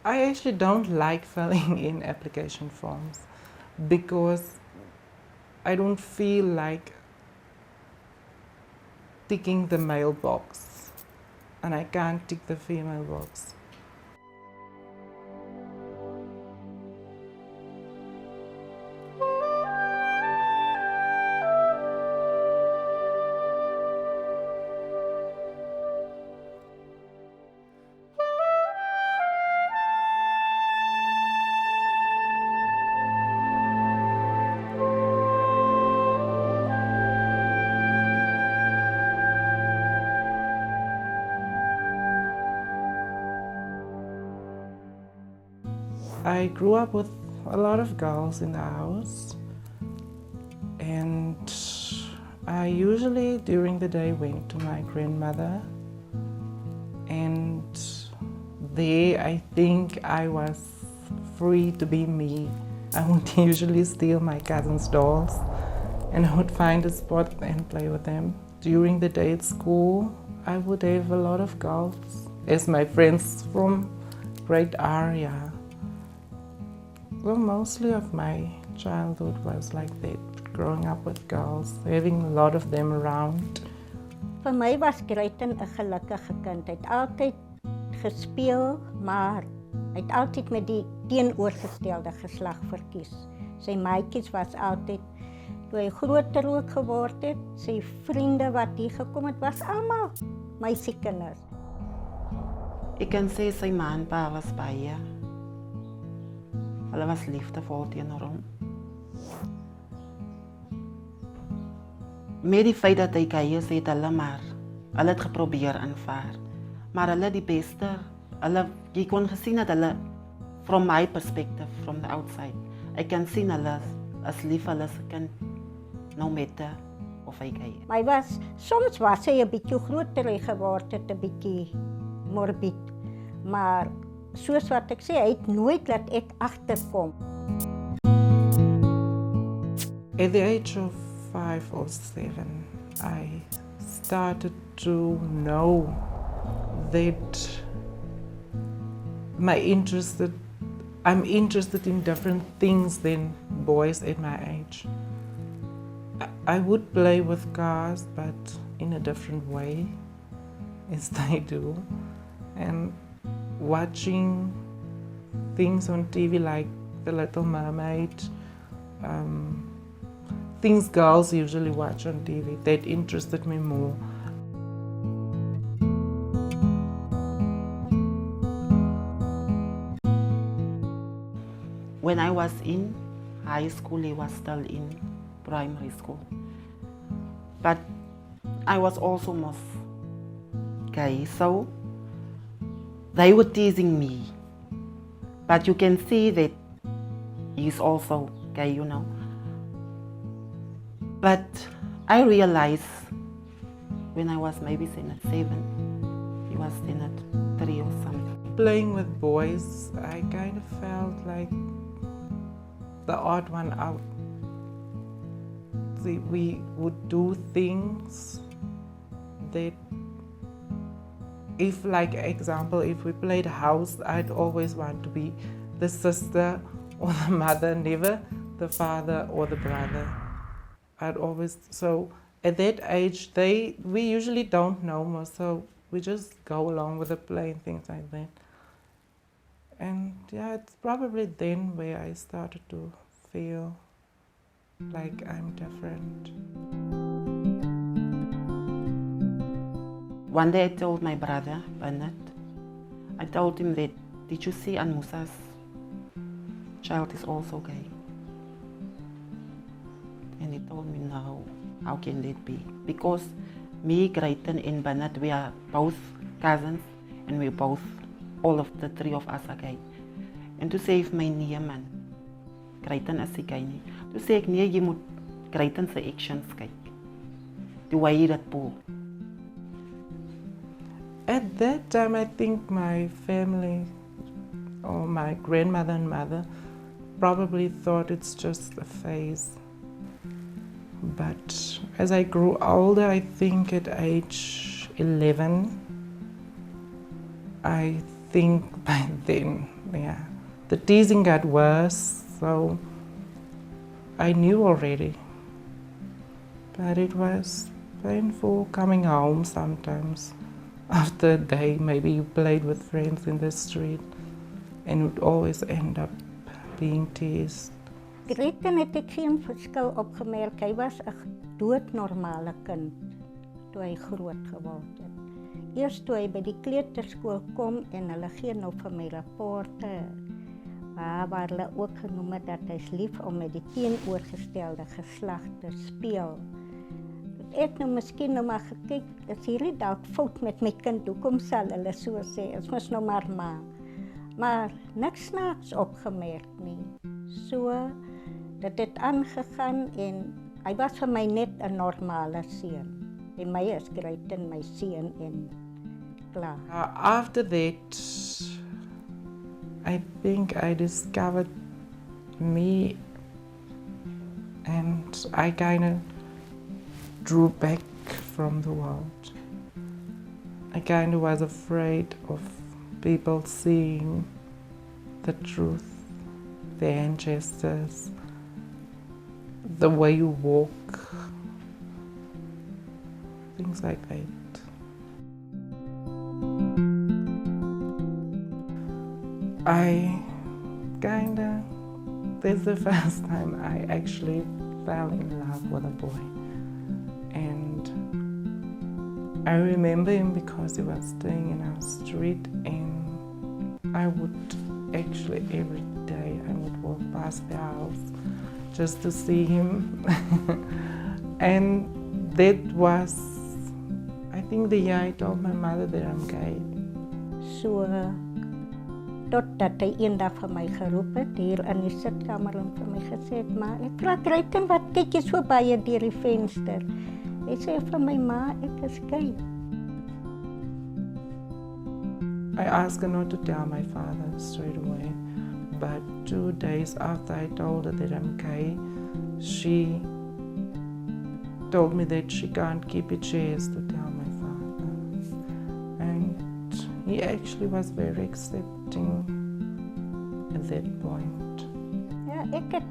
I actually don't like filling in application forms because I don't feel like ticking the male box, and I can't tick the female box. I grew up with a lot of girls in the house, and I usually during the day went to my grandmother, and there I think I was free to be me. I would usually steal my cousin's dolls and I would find a spot and play with them. During the day at school, I would have a lot of girls as my friends from great area. Well, mostly of my childhood was like that, growing up with girls, having a lot of them around. Vir my was Grayton 'n gelukkige kind. Hy het altyd gespeel, maar hy het altyd met die teenoorgestelde geslag verkies. Sy maatjies was altyd, toe hy groter ook geword het, sy vriende wat hier gekom het, was almal meisiekinders. Ek kan sê sy ma en pa was baie. Hulle was liefdevol teenoor hom. Met die feit dat hy gay is, het hulle het geprobeer aanvaar. Maar hulle die beste, jy kon gesien dat hulle, from my perspective, from the outside, ek kan sien hulle as lief hulle se kind, no matter of hy gay is. Soms was hy 'n bietjie groter geword het, 'n bietjie morbid, maar soos wat ek sê, hy het nooit laat ek agterkom. At the age of 5 or 7, I started to know that I'm interested in different things than boys at my age. I would play with cars, but in a different way as they do. And watching things on TV like The Little Mermaid, things girls usually watch on TV, that interested me more. When I was in high school, he was still in primary school. But I was also most gay, so they were teasing me. But you can see that he's also gay, you know. But I realized when I was maybe at 7, he was at 3 or something. Playing with boys, I kind of felt like the odd one out. See, we would do things that, if like example, if we played house, I'd always want to be the sister or the mother, never the father or the brother. So at that age, we usually don't know more, so we just go along with the play and things like that. And yeah, it's probably then where I started to feel like I'm different. One day I told my brother, Bernard, I told him that, did you see Anmusa's child is also gay? And he told me, no, how can that be? Because me, Grayton and Bernard, we are both cousins and we both, all of the 3 of us are gay. En toe sê hy vir my, nee man, Grayton is gay nie. Toe sê ek, nee, jy moet Grayton se actions kyk. Toe hy dat pool. At that time, I think my family, or my grandmother and mother, probably thought it's just a phase. But as I grew older, I think at age 11, I think by then, yeah, the teasing got worse, so I knew already. But it was painful coming home sometimes. After a day, maybe you played with friends in the street and would always end up being teased. Grayton het ek geen verskil opgemerk. Hy was 'n doodnormale kind toe hy groot geword het. Eers toe hy by die kleuterskool kom en hulle gee nou vir my rapporte waar hulle ook genoem het dat hy's lief om met die teenoorgestelde geslag te speel. Ek nou miskien nou maar gekyk, is hierdie dalk fout met my kind, hoekom sal hulle so sê, is mos nou maar ma. Maar niks snaaks opgemerk nie. So, dit het aangegaan en hy was vir my net 'n normale seun. By my is Grayton my seun en klaar. After that, I think I discovered me, and I kind of drew back from the world. I kind of was afraid of people seeing the truth, the hand gestures, the way you walk, things like that. This is the first time I actually fell in love with a boy. And I remember him because he was staying in our street, and I would actually every day I would walk past the house just to see him. And that was, I think, the year I told my mother that I'm gay. So, totdat hy eendag vir my geroep het hier in die sitkamer en vir my gesê het, ma, ek vra Grayton, wat kyk jy so baie deur die venster? Hy sê vir my, ma, ek is gay. I asked her not to tell my father straight away, but 2 days after I told her that I'm gay, she told me that she can't keep it, she has to tell my father. And he actually was very accepting at that point. Ja, ek het,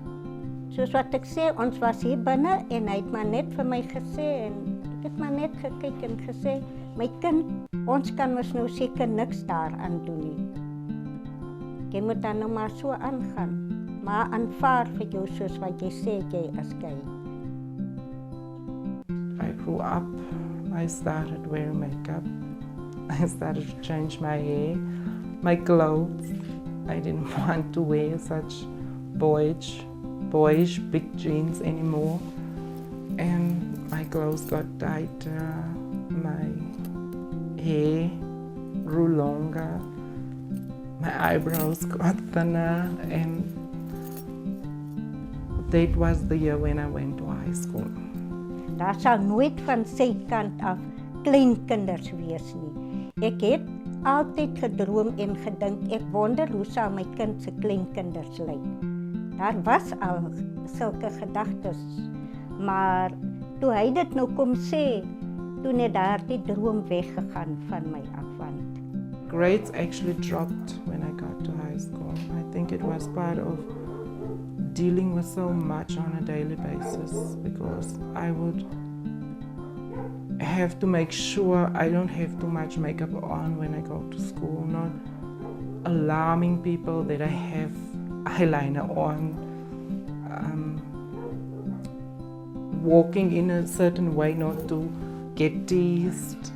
soos wat ek sê, ons was hier binne en hy het maar net vir my gesê en ek het maar net gekyk en gesê, my kind, ons kan ons nou seker niks daaraan doen nie. Jy moet dan nou maar so aangaan, maar aanvaar vir jou soos wat jy sê jy is gay. I grew up, I started wearing makeup, I started to change my hair, my clothes. I didn't want to wear such boyish big jeans anymore, and my clothes got tighter, my hair grew longer, my eyebrows got thinner, and that was the year when I went to high school. Daar sal nooit van sy kant af klein kinders wees nie. Ek het altyd gedroom en gedink, ek wonder hoe sal my kind se kleinkinders lyk. Daar was al sulke gedagtes, maar toe hy dit nou kom sê, toe het daardie droom weggegaan van my af. Grades actually dropped when I got to high school. I think it was part of dealing with so much on a daily basis, because I would have to make sure I don't have too much makeup on when I go to school, not alarming people that I have eyeliner on, walking in a certain way not to get teased.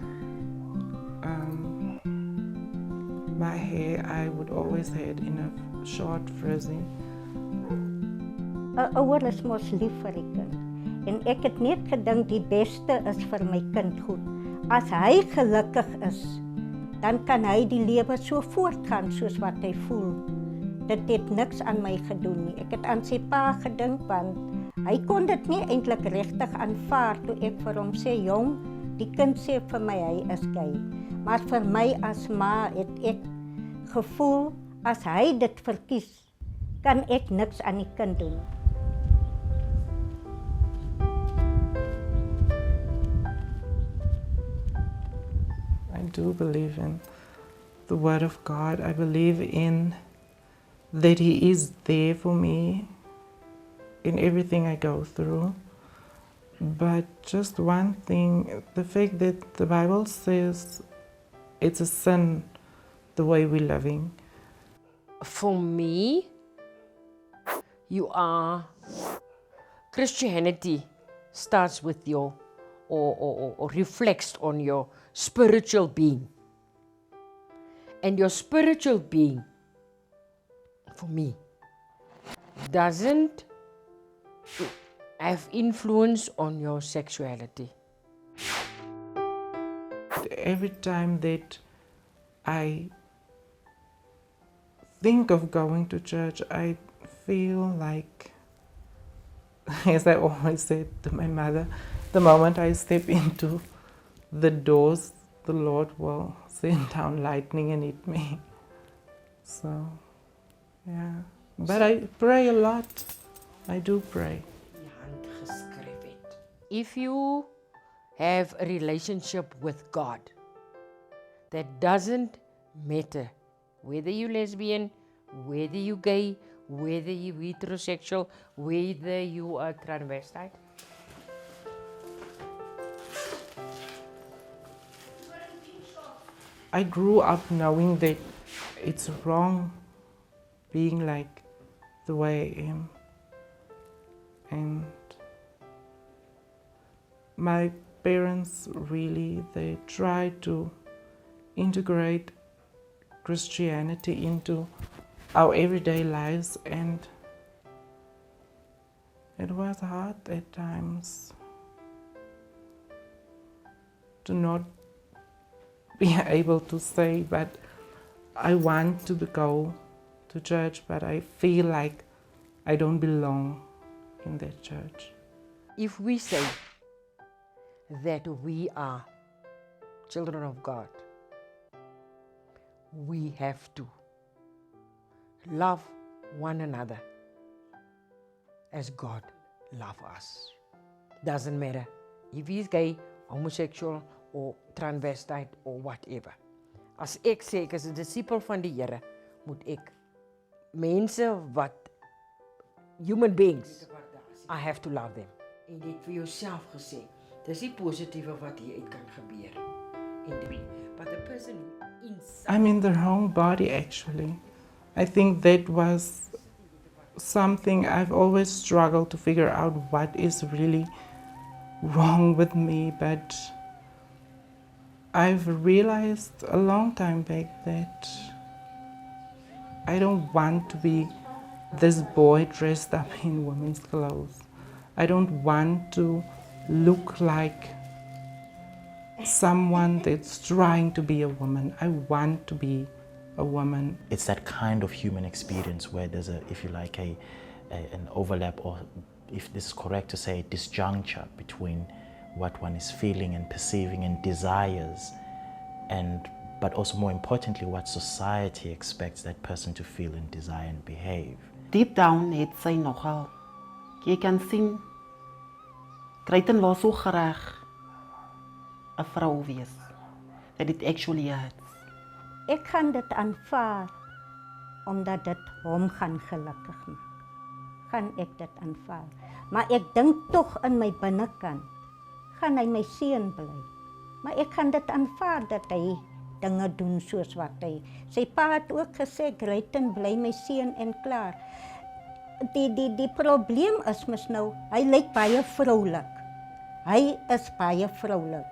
My hair, I would always have in a short frizzy. 'n Ouer is mos lief vir die kind. En ek het net gedink die beste is vir my kind goed. As hy gelukkig is, dan kan hy die lewe so voortgaan soos wat hy voel. Dit het niks aan my gedoen nie. Ek het aan sy pa gedink, want hy kon dit nie eintlik regtig aanvaar toe ek vir hom sê, jong, die kind sê vir my hy is gay. Maar vir my as ma het ek gevoel, as hy dit verkies, kan ek niks aan die kind doen. I do believe in the Word of God. I believe in that He is there for me in everything I go through. But just one thing, the fact that the Bible says it's a sin the way we're living. For me, Christianity starts with your, or reflects on your spiritual being. And your spiritual being, for me, doesn't have influence on your sexuality. Every time that I think of going to church, I feel like, as I always said to my mother, the moment I step into the doors, the Lord will send down lightning and hit me. So, yeah. But I pray a lot. I do pray. If you have a relationship with God, that doesn't matter whether you're lesbian, whether you're gay, whether you're heterosexual, whether you are transvestite. I grew up knowing that it's wrong being like the way I am. And my parents really, they tried to integrate Christianity into our everyday lives, and it was hard at times to not be able to say, but I want to go to church, but I feel like I don't belong in that church. If we say that we are children of God, we have to love one another as God loves us. Doesn't matter if he's gay, homosexual, or transvestite, or whatever. As ek sê ek is 'n disipel van die Here, moet ek mense wat human beings, I have to love them. En jy het vir jouself gesê, dis die positiewe wat hier uit kan gebeur. But the person inside, I'm in the wrong body, actually. I think that was something I've always struggled to figure out what is really wrong with me, but I've realized a long time back that I don't want to be this boy dressed up in women's clothes. I don't want to look like someone that's trying to be a woman. I want to be a woman. It's that kind of human experience where there's a, if you like, an overlap, or if this is correct to say, disjuncture between what one is feeling and perceiving and desires, but also more importantly, what society expects that person to feel and desire and behave. Deep down het sy nogal. Jy kan sien, Grayton wil so graag 'n vrou wees. That it actually hurts. Ek gaan dit aanvaar omdat dit hom gaan gelukkig maak. Gaan ek dit aanvaar. Maar ek dink tog in my binnekant gaan hy my seun bly. Maar ek gaan dit aanvaar dat hy dinge doen soos wat hy. Sy pa het ook gesê Grayton bly my seun en klaar. Die probleem is mos nou, hy lyk baie vroulik. Hy is baie vroulik.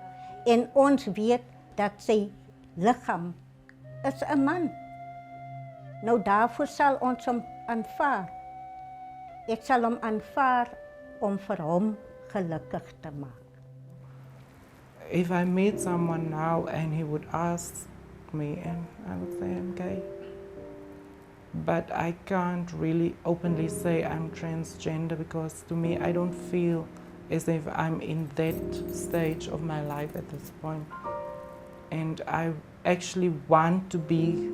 En ons weet dat sy liggaam is 'n man. Nou daarvoor sal ons hom aanvaar. Ek sal hom aanvaar om vir hom gelukkig te maak. If I meet someone now and he would ask me, and I would say I'm gay, but I can't really openly say I'm transgender, because to me I don't feel as if I'm in that stage of my life at this point. And I actually want to be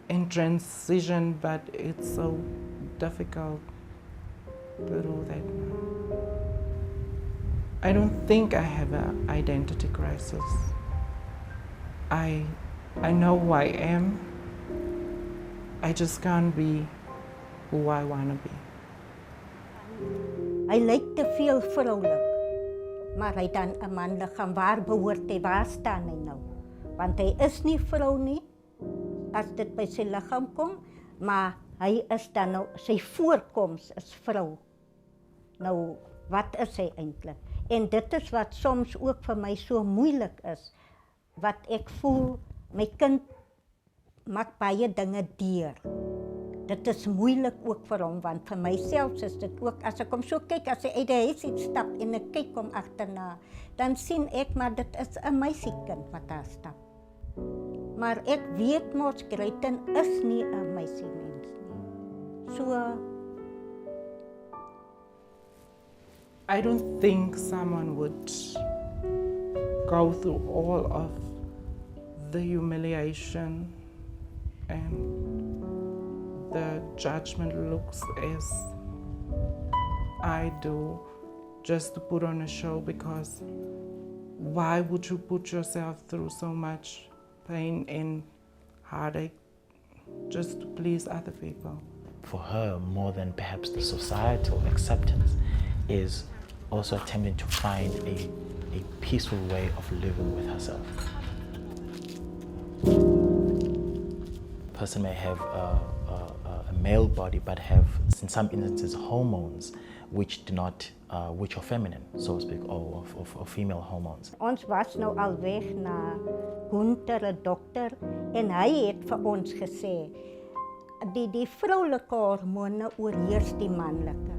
in transition, but it's so difficult to do that now. I don't think I have an identity crisis. I I know who I am. I just can't be who I want to be. Hy lyk te veel vroulik, maar hy dan 'n manliggaam. Waar behoort hy? Waar staan hy nou? Want hy is nie vrou nie, as dit by sy liggaam kom, maar hy is dan nou, sy voorkoms is vrou. Nou, wat is hy eintlik? En dit is wat soms ook vir my so moeilik is, wat ek voel, my kind maak baie dinge deur. Dit is moeilik ook vir hom, want vir myself is dit ook, as ek hom so kyk, as hy uit die huis uit stap en ek kyk hom agterna, dan sien ek, maar dit is 'n meisiekind wat daar stap. Maar ek weet mos, Grayton is nie 'n meisiemens nie. So, I don't think someone would go through all of the humiliation and the judgment looks as I do just to put on a show, because why would you put yourself through so much pain and heartache just to please other people? For her, more than perhaps the societal acceptance, is also attempting to find a peaceful way of living with herself. A person may have a male body but have, in some instances, hormones which do not, which are feminine, so to speak, or female hormones. ons was nou al weg na Gunther, 'n dokter, en hy het vir ons gesê, die vroulike hormone oorheers die manlike.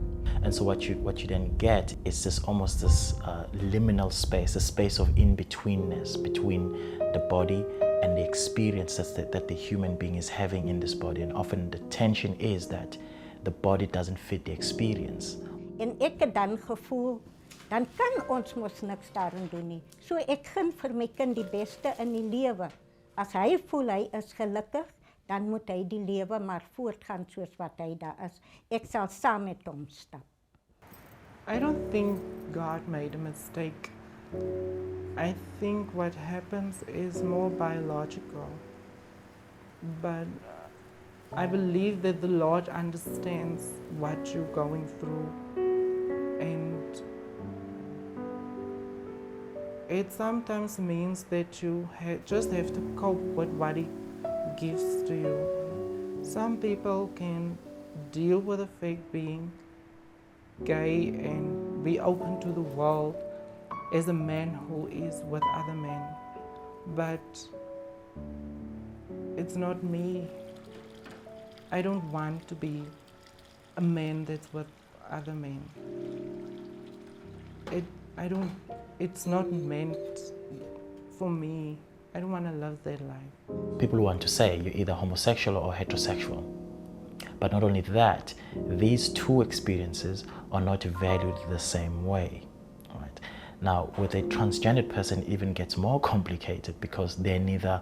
And so what you then get is this almost this liminal space, a space of in-betweenness between the body and the experiences that the human being is having in this body. And often the tension is that the body doesn't fit the experience. En ek het dan gevoel, dan kan ons mos niks daarin doen nie. So ek gun vir my kind die beste in die lewe. As hy voel hy is gelukkig, dan moet hy die lewe maar voortgaan soos wat hy daar is. Ek sal saam met hom stap. I don't think God made a mistake. I think what happens is more biological. But I believe that the Lord understands what you're going through. And it sometimes means that you just have to cope with what He gives to you. Some people can deal with a fake being gay and be open to the world as a man who is with other men. But it's not me. I don't want to be a man that's with other men. It's not meant for me. I don't want to live that life. People want to say you're either homosexual or heterosexual. But not only that, these two experiences are not valued the same way. Right? Now, with a transgendered person, it even gets more complicated because they're neither,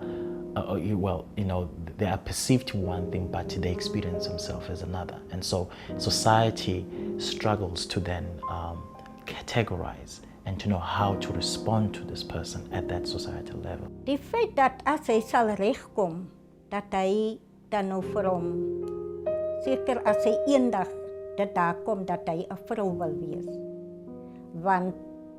they are perceived to one thing, but they experience themselves as another. And so society struggles to then categorize and to know how to respond to this person at that societal level. Die feit dat as hy sal regkom, dat hy dan nou vir hom, seker as hy eendag dit daar kom dat hy 'n vrou wil wees. Want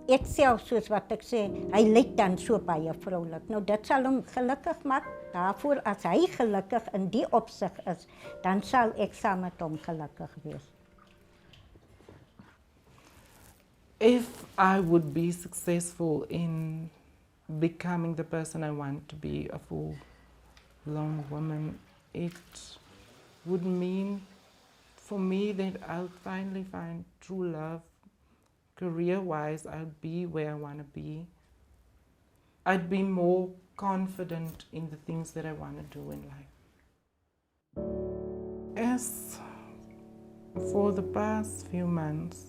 ek self, soos wat ek sê, hy lyk dan so baie vroulik. Nou dit sal hom gelukkig maak. Daarvoor as hy gelukkig in die opsig is, dan sal ek saam met hom gelukkig wees. If I would be successful in becoming the person I want to be, a full-blown woman, it would mean for me that I'll finally find true love. Career-wise, I'll be where I want to be. I'd be more confident in the things that I want to do in life. As for the past few months,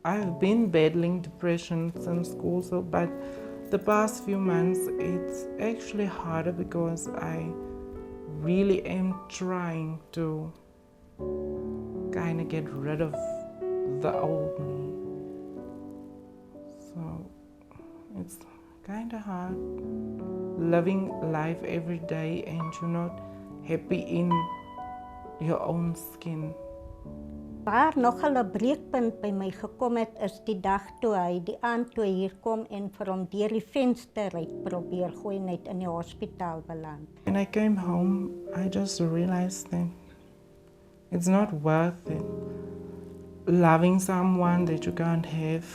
I've been battling depression since school, but the past few months it's actually harder because I really am trying to kind of get rid of the old me. So It's kind of hard living life every day and you're not happy in your own skin. Waar nogal 'n breekpunt by my gekom het is die dag toe hy die aand toe hy hier kom en vir hom deur die venster uit probeer gooi net in die hospitaal beland. When I came home, I just realized that it's not worth it. Loving someone that you can't have,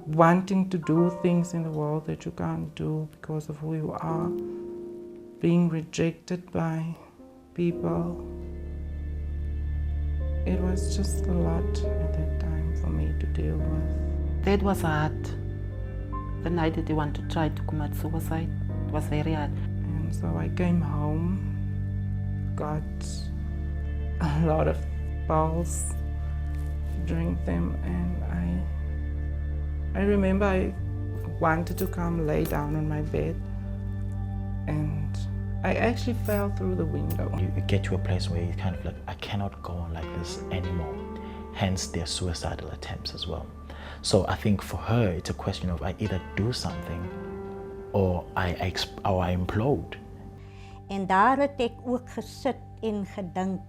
wanting to do things in the world that you can't do because of who you are, being rejected by people. It was just a lot at that time for me to deal with. That was hard. The night that he wanted to try to commit suicide, it was very hard. And so I came home, got a lot of pills, drank them, and I remember I wanted to come lay down on my bed, and I actually fell through the window. You get to a place where you kind of like, I cannot go on like this anymore. Hence their suicidal attempts as well. So I think for her, it's a question of I either do something or I implode. En daar het ek ook gesit en gedink.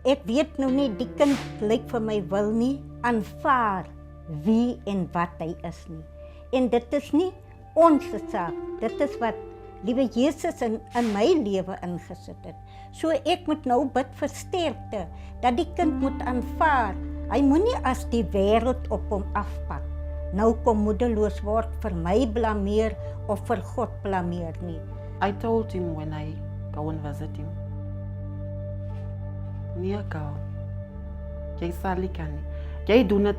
Ek weet nou nie, die kind lyk vir my wil nie aanvaar wie en wat hy is nie. En dit is nie ons saak, dit is wat liewe Jesus in my lewe ingesit het. So ek moet nou bid vir sterkte, dat die kind moet aanvaar. Hy moenie as die wêreld op hom afpak, nou kom moedeloos word vir my blameer of vir God blameer nie. I told him when I go and visit him, nee Karl, jy sal nie kan nie. Jy doen het,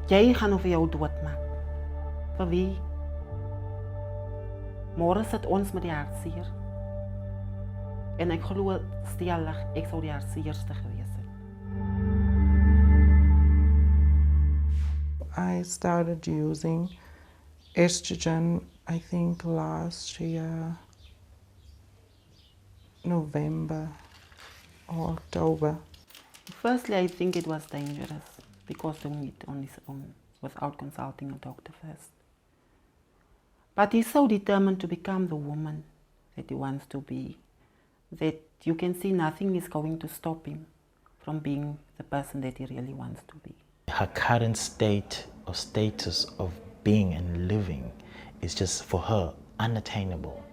jy gaan over jou doodmaak. Vir wie? Môre sit ons met die hartseer. En ek glo stellig, ek sou die hartseerste gewees het. I started using estrogen, I think last year, November or October. Firstly, I think it was dangerous because doing it on his own without consulting a doctor first. But he's so determined to become the woman that he wants to be, that you can see nothing is going to stop him from being the person that he really wants to be. Her current state or status of being and living is just for her unattainable.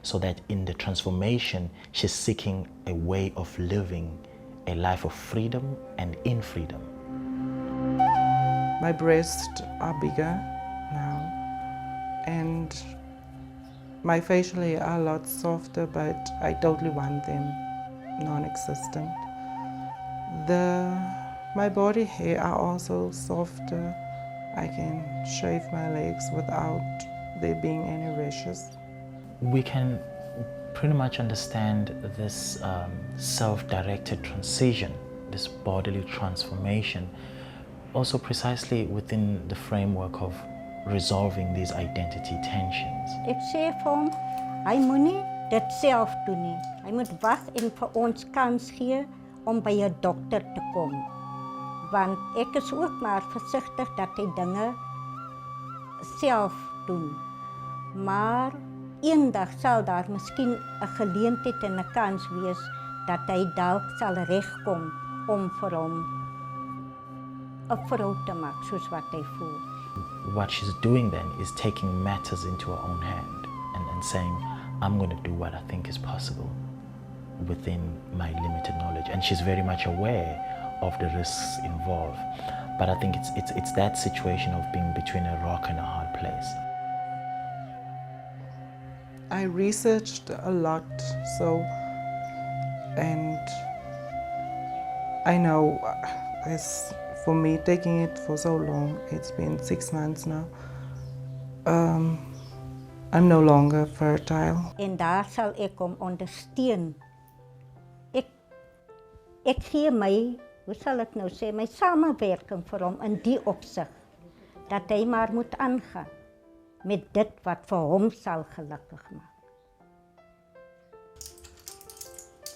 So that in the transformation, she's seeking a way of living a life of freedom and in freedom. My breasts are bigger now, and my facial hair are a lot softer, but I totally want them non-existent. My body hair are also softer. I can shave my legs without there being any rashes. We can pretty much understand this self-directed transition, this bodily transformation, also precisely within the framework of resolving these identity tensions. Ek sê vir hom, hy moenie dit self doen nie. Hy moet wag en vir ons kans gee om by 'n dokter te kom. Want ek is ook maar versigtig dat hy dinge self doen. Maar eendag sal daar miskien 'n geleentheid en 'n kans wees dat hy dalk sal regkom om vir hom 'n vrou te maak soos wat hy voel. What she's doing then is taking matters into her own hand and saying, I'm going to do what I think is possible within my limited knowledge. And she's very much aware of the risks involved. But I think it's that situation of being between a rock and a hard place. I researched a lot, and I know as for me taking it for so long, it's been 6 months now, I'm no longer fertile. En daar sal ek hom ondersteun. Ek gee my, hoe sal ek nou sê, my samewerking vir hom in die opsig, dat hy maar moet aangaan met dit wat vir hom sal gelukkig maak.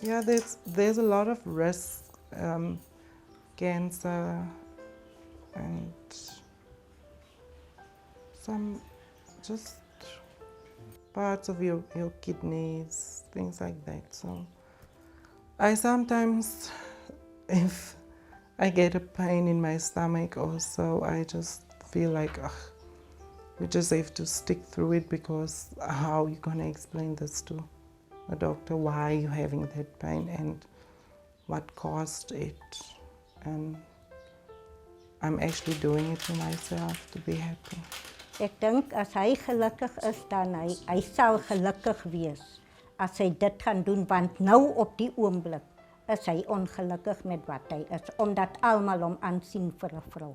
Yeah, there's a lot of risk cancer and some just parts of your kidneys, things like that. So I sometimes, if I get a pain in my stomach also, I just feel like, we just have to stick through it, because how are you going to explain this to a doctor, why you're having that pain and what caused it? And I'm actually doing it to myself to be happy. Ek dink as hy gelukkig is, dan hy sal gelukkig wees as hy dit gaan doen, want nou op die oomblik is hy ongelukkig met wat hy is, omdat almal hom aansien vir 'n vrou.